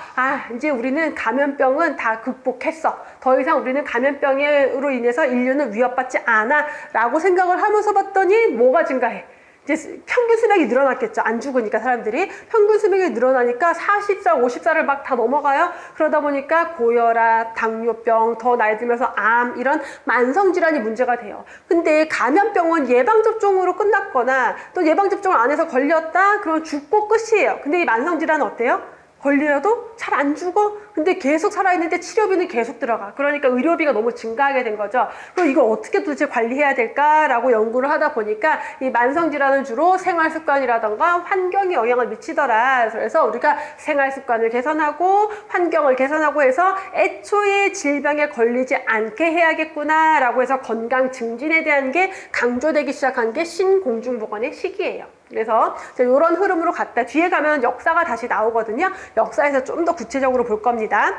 이제 우리는 감염병은 다 극복했어. 더 이상 우리는 감염병으로 인해서 인류는 위협받지 않아 라고 생각을 하면서 봤더니 뭐가 증가해? 이제 평균 수명이 늘어났겠죠. 안 죽으니까 사람들이. 평균 수명이 늘어나니까 40살, 50살을 막 다 넘어가요. 그러다 보니까 고혈압, 당뇨병, 더 나이 들면서 암 이런 만성질환이 문제가 돼요. 근데 감염병은 예방접종으로 끝났거나 또 예방접종을 안 해서 걸렸다? 그러면 죽고 끝이에요. 근데 이 만성질환은 어때요? 걸려도 잘 안 죽어? 근데 계속 살아있는데 치료비는 계속 들어가. 그러니까 의료비가 너무 증가하게 된 거죠. 그럼 이걸 어떻게 도대체 관리해야 될까라고 연구를 하다 보니까 이 만성질환은 주로 생활습관이라던가 환경에 영향을 미치더라. 그래서 우리가 생활습관을 개선하고 환경을 개선하고 해서 애초에 질병에 걸리지 않게 해야겠구나 라고 해서 건강 증진에 대한 게 강조되기 시작한 게 신공중보건의 시기예요. 그래서 이런 흐름으로 갔다 뒤에 가면 역사가 다시 나오거든요. 역사에서 좀 더 구체적으로 볼 겁니다.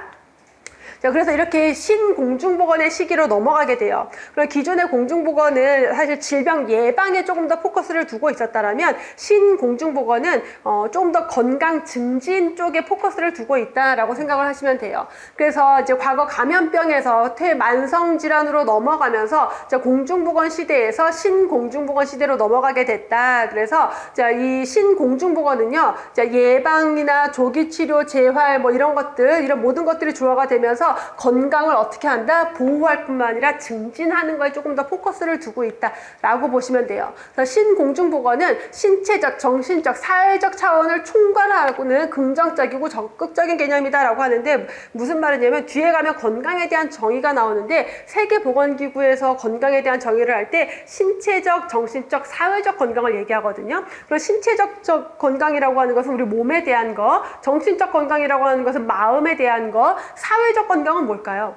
자, 그래서 이렇게 신공중보건의 시기로 넘어가게 돼요. 그럼 기존의 공중보건은 사실 질병 예방에 조금 더 포커스를 두고 있었다면 신공중보건은 조금 더 건강 증진 쪽에 포커스를 두고 있다라고 생각을 하시면 돼요. 그래서 이제 과거 감염병에서 퇴만성 질환으로 넘어가면서 공중보건 시대에서 신공중보건 시대로 넘어가게 됐다. 그래서 이 신공중보건은요, 예방이나 조기 치료, 재활 뭐 이런 것들, 이런 모든 것들이 조화가 되면서 건강을 어떻게 한다? 보호할 뿐만 아니라 증진하는 거에 조금 더 포커스를 두고 있다라고 보시면 돼요. 그래서 신공중보건은 신체적, 정신적, 사회적 차원을 총괄하고는 긍정적이고 적극적인 개념이다라고 하는데 무슨 말이냐면 뒤에 가면 건강에 대한 정의가 나오는데 세계보건기구에서 건강에 대한 정의를 할 때 신체적, 정신적, 사회적 건강을 얘기하거든요. 그리고 신체적 건강이라고 하는 것은 우리 몸에 대한 거, 정신적 건강이라고 하는 것은 마음에 대한 거, 사회적 건강은 뭘까요?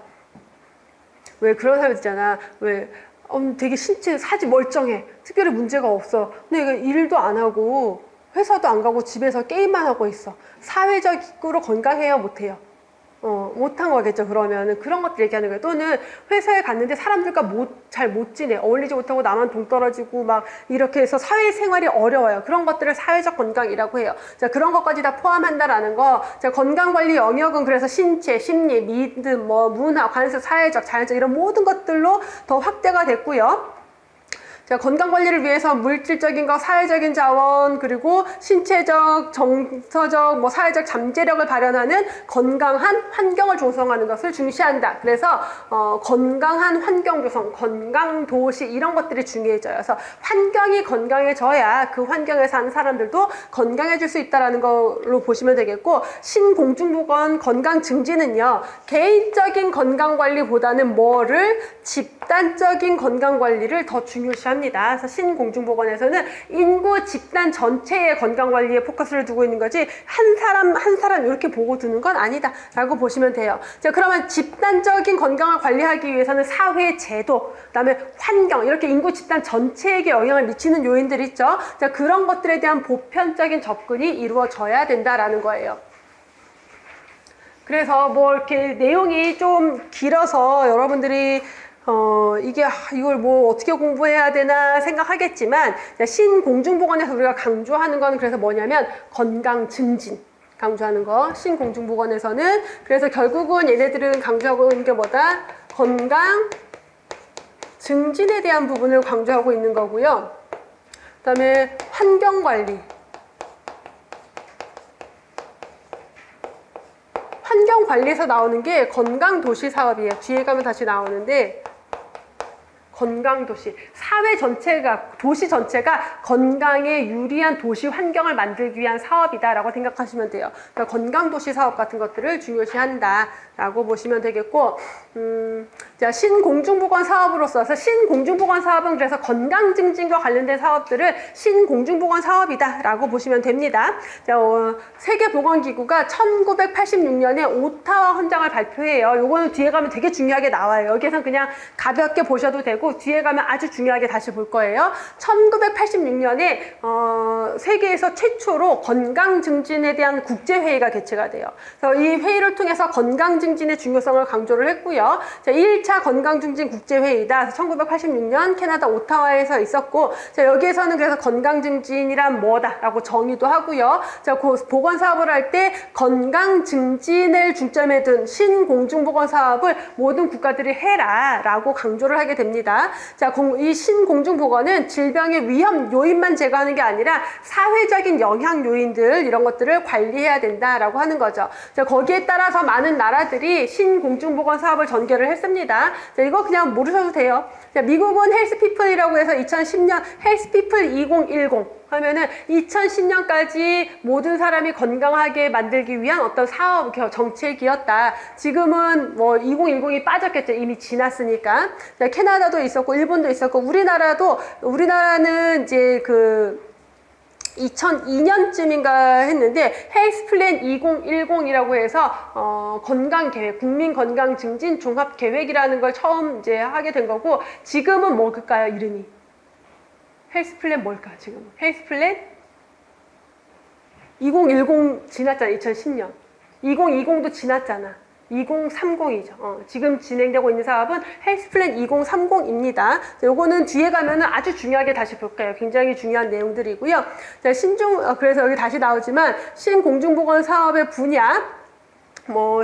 왜 그런 사람 있잖아. 왜 되게 신체 사지 멀쩡해. 특별히 문제가 없어. 근데 일도 안 하고 회사도 안 가고 집에서 게임만 하고 있어. 사회적으로 건강해요? 못해요? 못한 거겠죠. 그러면 그런 것들 얘기하는 거예요. 또는 회사에 갔는데 사람들과 잘 못 지내, 어울리지 못하고 나만 동떨어지고 막 이렇게 해서 사회생활이 어려워요. 그런 것들을 사회적 건강이라고 해요. 자, 그런 것까지 다 포함한다라는 거. 자, 건강관리 영역은 그래서 신체, 심리, 믿음, 문화, 관습, 사회적, 자연적 이런 모든 것들로 더 확대가 됐고요. 자, 건강관리를 위해서 물질적인 거, 사회적인 자원, 그리고 신체적, 정서적, 사회적 잠재력을 발현하는 건강한 환경을 조성하는 것을 중시한다. 그래서 건강한 환경 조성, 건강 도시 이런 것들이 중요해져요. 그래서 환경이 건강해져야 그 환경에 사는 사람들도 건강해질 수 있다는 걸로 보시면 되겠고, 신공중보건 건강 증진은요, 개인적인 건강관리보다는 집단적인 건강관리를 더 중요시합니다. 그래서 신공중보건에서는 인구 집단 전체의 건강관리에 포커스를 두고 있는 거지 한 사람 이렇게 보고 두는 건 아니다 라고 보시면 돼요. 자, 그러면 집단적인 건강을 관리하기 위해서는 사회 제도, 그 다음에 환경 이렇게 인구 집단 전체에게 영향을 미치는 요인들 있죠. 자, 그런 것들에 대한 보편적인 접근이 이루어져야 된다라는 거예요. 그래서 이렇게 내용이 좀 길어서 여러분들이 이걸 어떻게 공부해야 되나 생각하겠지만, 신공중보건에서 우리가 강조하는 건 그래서 뭐냐면 건강 증진 강조하는 거. 신공중보건에서는 그래서 결국은 얘네들은 강조하고 있는 게 뭐다? 건강 증진에 대한 부분을 강조하고 있는 거고요. 그 다음에 환경관리, 환경관리에서 나오는 게 건강도시 사업이에요. 뒤에 가면 다시 나오는데 건강도시, 사회 전체가, 도시 전체가 건강에 유리한 도시 환경을 만들기 위한 사업이다라고 생각하시면 돼요. 그러니까 건강도시 사업 같은 것들을 중요시한다라고 보시면 되겠고, 자, 신공중보건 사업으로서, 신공중보건 사업은 그래서 건강증진과 관련된 사업들을 신공중보건 사업이다라고 보시면 됩니다. 자, 세계보건기구가 1986년에 오타와 헌장을 발표해요. 요거는 뒤에 가면 되게 중요하게 나와요. 여기에선 그냥 가볍게 보셔도 되고, 뒤에 가면 아주 중요하게 다시 볼 거예요. 1986년에 세계에서 최초로 건강증진에 대한 국제회의가 개최가 돼요. 그래서 이 회의를 통해서 건강증진의 중요성을 강조를 했고요. 자, 1차 건강증진 국제회의다. 1986년 캐나다 오타와에서 있었고, 자, 여기에서는 그래서 건강증진이란 뭐다라고 정의도 하고요. 자, 보건사업을 할 때 건강증진을 중점에 둔 신공중보건 사업을 모든 국가들이 해라라고 강조를 하게 됩니다. 자, 이 신공중보건은 질병의 위험 요인만 제거하는 게 아니라 사회적인 영향 요인들 이런 것들을 관리해야 된다라고 하는 거죠. 자, 거기에 따라서 많은 나라들이 신공중보건 사업을 전개를 했습니다. 자, 이거 그냥 모르셔도 돼요. 자, 미국은 헬스피플이라고 해서 2010년 헬스피플 2010 하면은 2010년까지 모든 사람이 건강하게 만들기 위한 어떤 사업 정책이었다. 지금은 뭐 2010이 빠졌겠죠. 이미 지났으니까. 자, 캐나다도 있었고 일본도 있었고 우리나라는 이제 2002년쯤인가 했는데 헬스 플랜 2010이라고 해서 건강계획, 국민건강증진 종합계획이라는 걸 처음 이제 하게 된 거고, 지금은 뭘까요? 이름이 헬스 플랜 뭘까? 지금 헬스 플랜 2010 지났잖아. 2010년 2020도 지났잖아. 2030이죠. 지금 진행되고 있는 사업은 헬스 플랜 2030입니다. 요거는 뒤에 가면은 아주 중요하게 다시 볼게요. 굉장히 중요한 내용들이고요. 자, 그래서 여기 다시 나오지만 신공중보건 사업의 분야,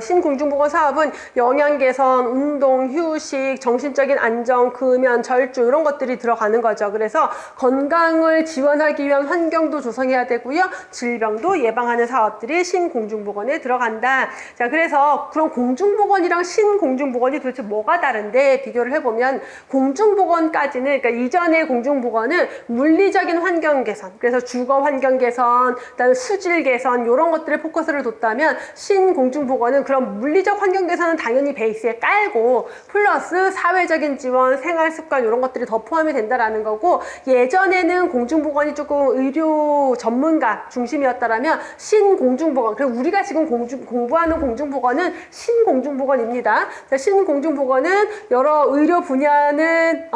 신공중보건 사업은 영양 개선, 운동, 휴식, 정신적인 안정, 금연, 절주 이런 것들이 들어가는 거죠. 그래서 건강을 지원하기 위한 환경도 조성해야 되고요. 질병도 예방하는 사업들이 신공중보건에 들어간다. 자, 그래서 그럼 공중보건이랑 신공중보건이 도대체 뭐가 다른데 비교를 해보면, 공중보건까지는, 그러니까 이전의 공중보건은 물리적인 환경 개선, 그래서 주거 환경 개선, 그다음에 수질 개선 이런 것들에 포커스를 뒀다면, 신공중보건은 그런 물리적 환경 개선은 당연히 베이스에 깔고 플러스 사회적인 지원, 생활 습관 이런 것들이 더 포함이 된다라는 거고, 예전에는 공중보건이 조금 의료 전문가 중심이었다라면 신공중보건, 그리고 우리가 지금 공부하는 공중보건은 신공중보건입니다. 자, 신공중보건은 의료 분야는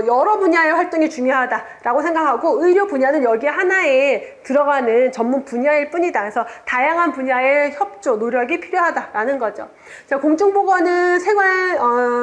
여러 분야의 활동이 중요하다라고 생각하고, 의료 분야는 여기 하나에 들어가는 전문 분야일 뿐이다. 그래서 다양한 분야의 협조, 노력이 필요하다라는 거죠. 자, 공중보건은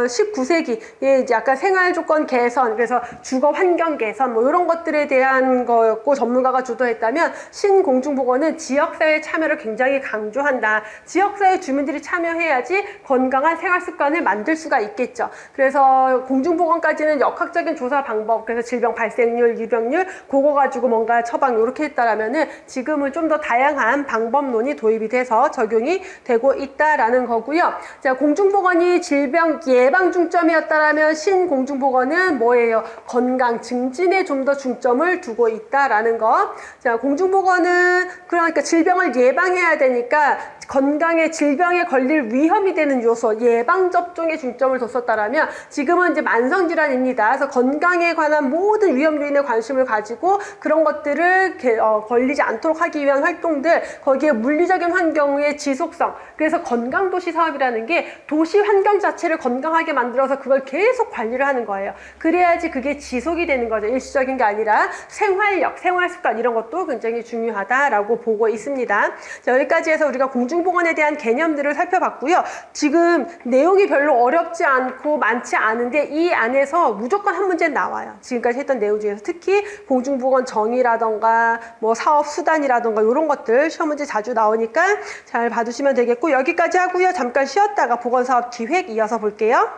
19세기에 이제 약간 생활 조건 개선, 그래서 주거 환경 개선 이런 것들에 대한 거였고 전문가가 주도했다면, 신공중보건은 지역사회 참여를 굉장히 강조한다. 지역사회 주민들이 참여해야지 건강한 생활 습관을 만들 수가 있겠죠. 그래서 공중보건까지는 역학적인 조사 방법, 그래서 질병 발생률, 유병률 그거 가지고 뭔가 처방 이렇게 했다라면은, 지금은 좀 더 다양한 방법론이 도입이 돼서 적용이 되고 있다라는 거고요. 자, 공중보건이 질병 예방 중점이었다라면 신공중보건은 뭐예요? 건강 증진에 좀 더 중점을 두고 있다라는 거. 자, 공중보건은 그러니까 질병을 예방해야 되니까 건강에, 질병에 걸릴 위험이 되는 요소, 예방접종에 중점을 뒀었다라면, 지금은 이제 만성질환입니다. 그래서 건강에 관한 모든 위험 요인에 관심을 가지고 그런 것들을 걸리지 않도록 하기 위한 활동들, 거기에 물리적인 환경의 지속성, 그래서 건강도시 사업이라는 게 도시 환경 자체를 건강하게 만들어서 그걸 계속 관리를 하는 거예요. 그래야지 그게 지속이 되는 거죠. 일시적인 게 아니라 생활력, 생활습관 이런 것도 굉장히 중요하다라고 보고 있습니다. 자, 여기까지 해서 우리가 공중보건에 대한 개념들을 살펴봤고요. 지금 내용이 별로 어렵지 않고 많지 않은데 이 안에서 무조건 한 문제는 나와요. 지금까지 했던 내용 중에서 특히 공중보건 정의라던가 뭐 사업 수단이라던가 이런 것들 시험 문제 자주 나오니까 잘 봐두시면 되겠고, 여기까지 하고요. 잠깐 쉬었다가 보건사업 기획 이어서 볼게요.